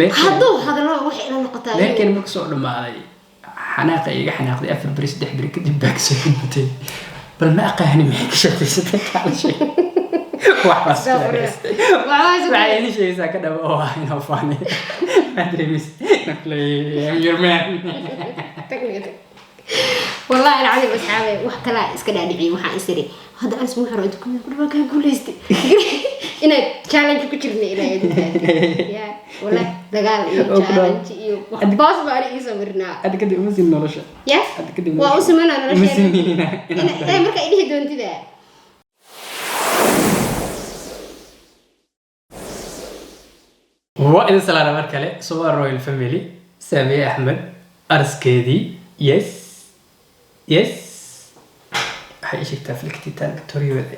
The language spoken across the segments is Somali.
هذا لا وحي إلى نقطة لكن مقصود ما علي حناقة حناقة أفر بريس ده بريك دي باكسي بل ما أقهني معك شكلي ستك على شيء واحد وعايز شيء ساكن أبغى هنا فاني ما أدري بس نقلي يرمان والله العظيم أصحابي وحكلا إسكنا دعي وحا إسري هذا أنا اسمه حرودكم يقول ما كان يقول ليستي إنه challenge كتيرني إلى يا والله دجال challenge باص باري يسوينا هذا كده مسين نورشة يا هذا كده وأسمعنا نورشة مسينينا إيه مركا إليه دون تدا وإذا سلام مركله صور رويال فاميلي سامي أحمد أرسكيدي يس هاي شيء تفلك تيتان كتوري وذي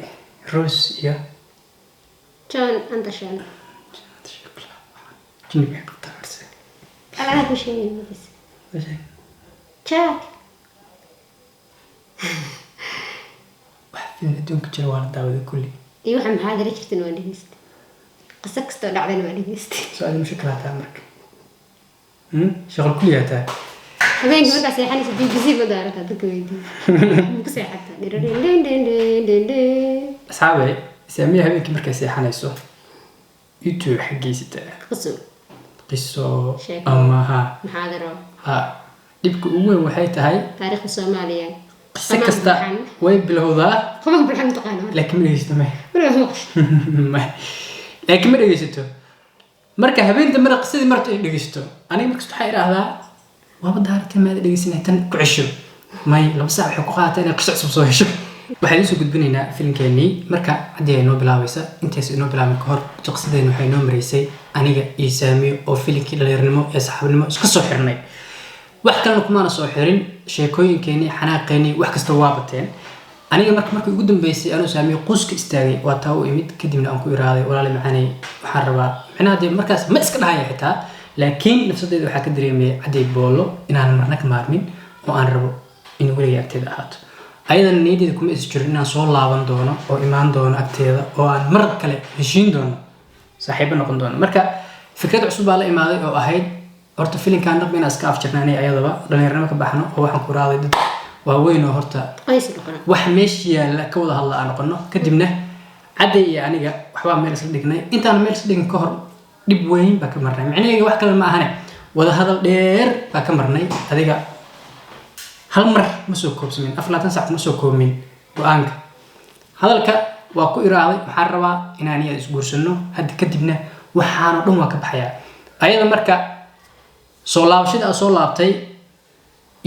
روس يا جون أنت شان جنبي بقطع أرسل أنا أكو شيء بس شاك واحد فينا دون كتير وانا داود كلي أيوة هم هذا ريشت نواليست قصك استودع على نواليست سؤال مشكلة تامرك شغل كلياتها habeen markaa seexanaysa BBC madaarata dadka weydii ku seexata asxaabe saamiya habeenkii markay seexanayso YouTube xageysata qiso ama muxaadaro dibka ugu weyn waxay tahay taariikhda Soomaaliya qiso kasta way bilowdaa qofka bilxan taqaano laakiin ma dhageysato laakiin ma dhageysato marka habeenta marka qisadii marka ay dhageysato aniga markasta waxay raahdaa وابد دارتي ما أدري سنة كعشو ماي لو ساعة حقوقات أنا قصة سو هشو waxaan soo gudbinaynaa filimkeennii marka hadii ay noo bilaabeysa intaas inoo bilaabay ka hor jaqsideena waxay noo mareysay aniga iyo Saamiyo oo filimkii dhalinyarnimo ee saxaabnimo iska soo xirnay wax kalena kuma soo xirin sheekooyinkeenii xanaaqeenii wax kasta waa bateen aniga markii ugu dambeysay anoo Saamiyo qoyska istaagay waa taa u imid kadibna aan ku iraaday walaal macaanay waxaan rabaa macnaheedu markaas ma iska dhahay xitaa laakiin nafsadeedu waxa ka dareemay caday boolo inaan marna ka maarmin oo aan rabo in weliga agteeda ahaato ayadana niyadeeda kuma is jirin inaan soo laaban doono oo imaan doono agteeda oo aan mar kale heshiin doono saaxiibo noqon doono marka fikrad cusub baa la imaaday oo ahayd horta filimkan dab inaan iska afjirnaanay ayadaba dhalinyarnimo ka baxno oo waxaan ku raaday dad waaweyn oo horta wax meeshii yaala ka wada hadla aan noqono kadibna caday iyo aniga waxba meel isla dhignay intaan meel isla dhigin ka hor dib weyn baa ka marnay macnaheedu wax kale ma ahane wada hadal dheer baa ka marnay adiga hal mar ma soo koobsamin 24 saac ma soo koobmin go'aanka hadalka waa ku iraaday waxaan rabaa inaan iyada isguursano hadda kadibna waxaan dhan waa ka baxaya ayada marka soo laabashada soo laabtay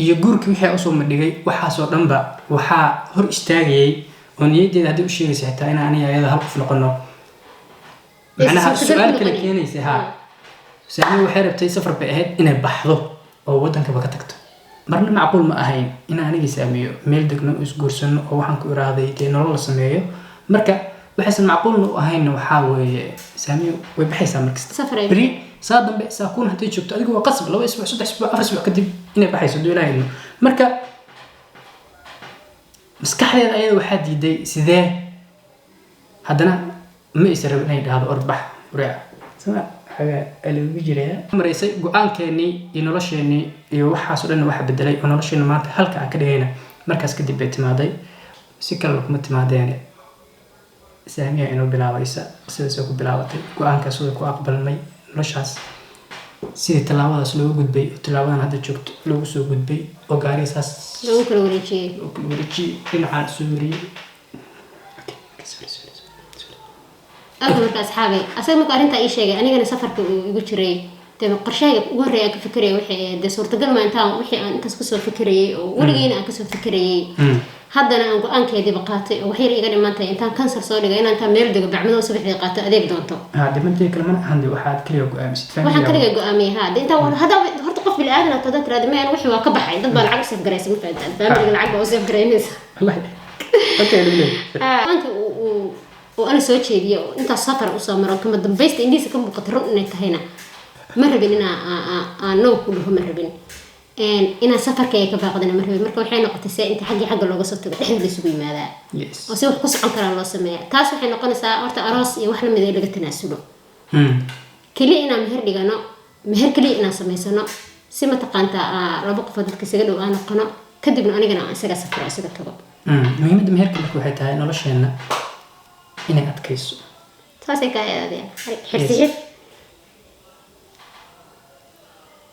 iyo guurkii wixii soo madhigay waxa soo dhanba waxa hor istaagayay oo niyadeeda hadii u sheegaysa xitaa inaan ayada hal qof noqono macnaha su'aal kale keenaysa ha Saamiyo waxay rabtay safar bay ahayd inay baxdo oo wadanka ba ka tagto marna macquul ma ahayn in aniga Saamiyo meel degno isguursano oo waxaan ku iraaday nolol la sameeyo marka waxaysan macquul u ahayn waxa weeye Saamiyo way baxaysaa markasta bari saa dambe saakun hadii joogto adiga waa qasab 2 isbuuc 3 isbuuc 4 isbuuc kadib inay baxayso doonayno marka maskaxdeeda ayada waxa diiday sidee haddana ma isarab inay dhahdo orbax wariic sama xaga aloobi jiray mareysay go'aankeenii iyo nolosheenii iyo waxaas oo dhan waxa bedelay oo nolosheena maanta halka aan ka dhigayna markaas kadib bay timaaday si kale kuma timaadeen Saamiyo inuu bilaabaysa sidaas oo ku bilaabatay go'aankaas oo ku aqbalmay noloshaas sidii talaabadaas loo gudbay oo talaabadan hadda joogto loogu soo gudbay oo gaarisaas loo kala wareejiyay dhinaca soo mariyay marka asxaabi asaga marka arinta ay sheegay anigana safarka ugu jiray taa qorshayga ugu horeeya ka fikiraya wixii suurtagal ma intaan wixii aan intaas ku soo fikirayay oo waligeena aan ka soo fikirayay haddana aan go'aankeedii qaatay oo waxyar iga dhimaantay intaan kansar soo dhigay inaan taa meel dego bacmado subaxdii qaato adeeg doonto dhimantii kale mana ahandi waxaad kaliya go'aamisid waxaan kaliya go'aamiyay hada horta qof bil aadan tada tiraad ma aan wixii waa ka baxay dad baa lacag saf garaysan ma fahantaan family lacag baa saf garaynaysa wallahi okay anka وأنا سويت شيء دي أنت سافر وسافر كم دبيست إندي سكم بقطرون إنك هنا مربين أنا نو كلهم مربين إن سافر كي كباقدنا مربين مركب حين نقطة ساعة أنت حاجة لو قصدت تحدي سوي ماذا وسوي قصة عن كلام الله سماه تاسو حين نقول ساعة ورت أراس يوحنا من ذي لقيت ناسلو كلي أنا مهر لقنا meher kaliya inaan samaysano si mataqaantaa laba qof dadka isaga dhow aan noqono kadibna anigana aan isaga safro isaga tago muhiimadda meherka marka waxay tahay nolosheena inay adkayso saasay ka aadaya xirsi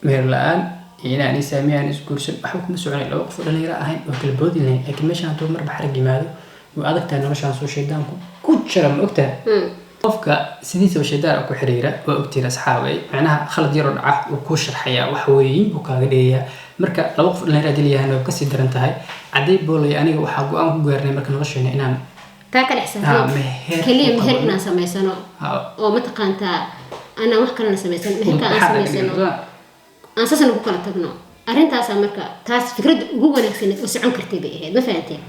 meher la-aan iyo inaan isaamiyaan isguursan waxba kuma soconay laba qof oo dhalinyaro ahayn oo kala boodi lahayn laakiin meeshaan hadduu marba xarag yimaado way adag tahay noloshaan soo shaydaanku ku jira ma ogtahay qofka sidiisaba shaydaan ku xiriira waa ogtiin asxaabay macnaha khalad yaroo dhaca uu ku sharxayaa wax weyn buu kaaga dhigayaa marka laba qof dhalinyaro hadii layahay way kasii daran tahay caday boolay aniga waxaa go-aan ku gaarnay marka nolosheena inaan taa ka dhexsan kaliya meher inaan samaysano oo mataqaantaa anaan wax kalena samaysano meherka aan samaysano aan sasana ku kala tagno arrintaas marka taas fikrad ugu wanaagsan oo socon kartay bay ahayd ma fahanteen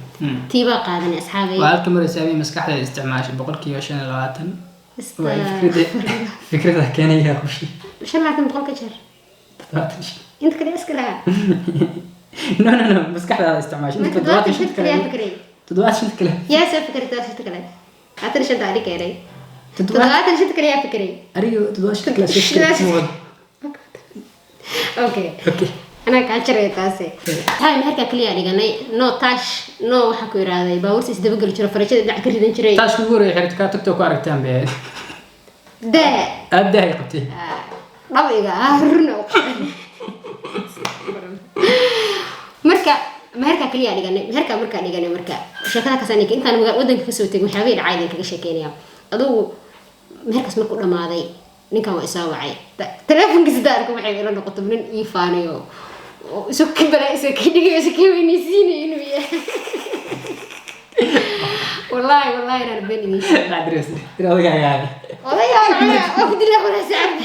tiiba qaadanay asxaabay waa halka maraysaa maskaxda isticmaashay 25% waa fikrada keenaya kushi shan laakiin boqolka jeer inta kale iska laha no maskaxda isticmaashay inta 25 kale yaa soo fikradaas inta kale hatan shan daali keenay 25 kale yaa fikray ariyo 25 kale soo okay أنا كأشرة تاسي هاي مهرك كليا لقناي نو تاش نو حكوا يراضي باورس يسدبق الجرا فرشة دع كريد نشري تاش كوري حرت كاتك تو كاركتان بعد ده أبدأ هي قبتي ربيعة هرنا مركا مهرك كليا لقناي مركا لقناي مركا شكلها كسانيك أنت أنا ودنك كسوتك محاول عادي كشكينيا أدو مهرك اسمه كل ما ذي ninkan waa isaa wacay telefonkiisa daarku waxay ila noqotay nin ii faanayo oo isu kibala isa kidhiga isa kiweynisiinay inuu yahay wallahi aan been idin adres odayaal oo kudila wala saacad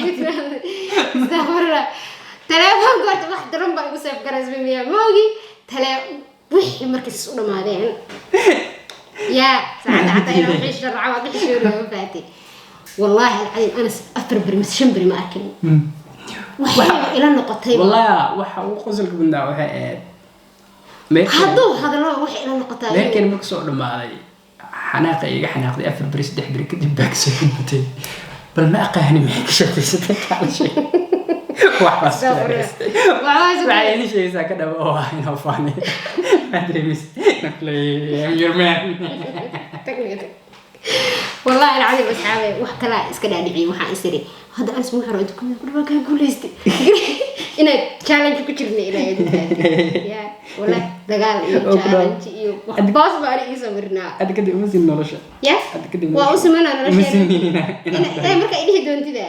istaghfara telefon goorta wax daran baa igu saf garas miya moogi wixii markii isu dhamaadeen yaa saacada hata inuu wixii sharca waa wixii shooray faati والله العظيم أنا أفر برمس شمبري ما أكل وحنا إلى النقطة والله وحنا وخزل قبلنا وحنا هذا الله وحنا إلى النقطة لكن مقصود ما علي حناقي حناقي أفر بريس دحبري كده باكس متي بل ما أقهني معك شيء ستك على شيء وحبس وعايز شيء ساكن أبغى هنا فاني ما أدري مس نقلي يرمان والله العظيم أصحابي وحكلا إسكنا دعي وحنا إسري هذا أسمع حرادكم يقولوا كان قوليستي إن challenge كتيرني إلى يا ولا دجال challenge يو باص باري يسويرنا هذا كده مسين نورشة يا وأسمعنا نورشة مسينينا إيه مركا إليه دون تدا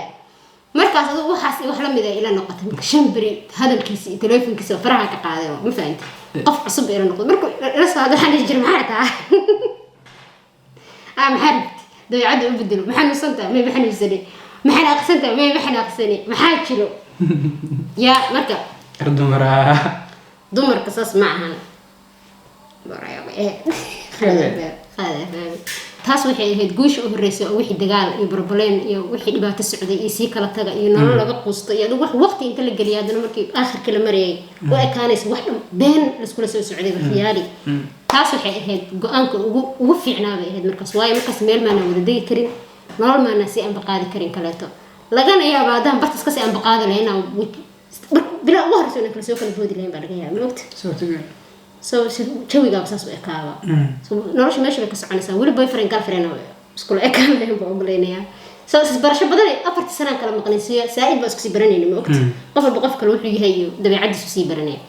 مركا هذا وحاسي وحلم إذا إلى نقطة شمبري هذا الكيسي تلفون كيسي فرحة كقاعدة ما فهمت قف عصب إلى نقطة مركو رأس هذا حنا يجري معها محرت ده يعدوا يبدلوا محن صنطة ما يبحن يسني محن أقسنته ما يبحن أقسني محن كيلو يا مركب دمر قصص معها برايا إيه خذ taas waxay ahayd guush u horeysay oo wixii dagaal iyo barbaleen iyo wixii dhibaato socday iyo si kala taga iyo nolol laga quusto iyo wax waqti inta la galiyo hadana markii aakhirka la marayay oo ay kaanayso wax been la isku soo socday khiyaari taas waxay ahayd go'aanka ugu fiicnaa bay ahayd markaas waayo markaas meel maana wada degi karin nolol maana si aan baqaadi karin kaleeto lagana yaabo hadaan bartas ka si aan baqaadi lahayn bila ugu horeyso kala soo kala boodi lahayn baa laga yaabaa moogta jawiga saas u ekaaba nolosha meesha bay ka soconaysaa weli boyfriend girlfriend iskula ekaan lahayn baa ogolaynaya barasho badan 4 sano kala maqnaysiyo saaid baa isku sii baranayna ma ogta qof walba qof kale wuxuu yahay dabeecadiisu sii baranaya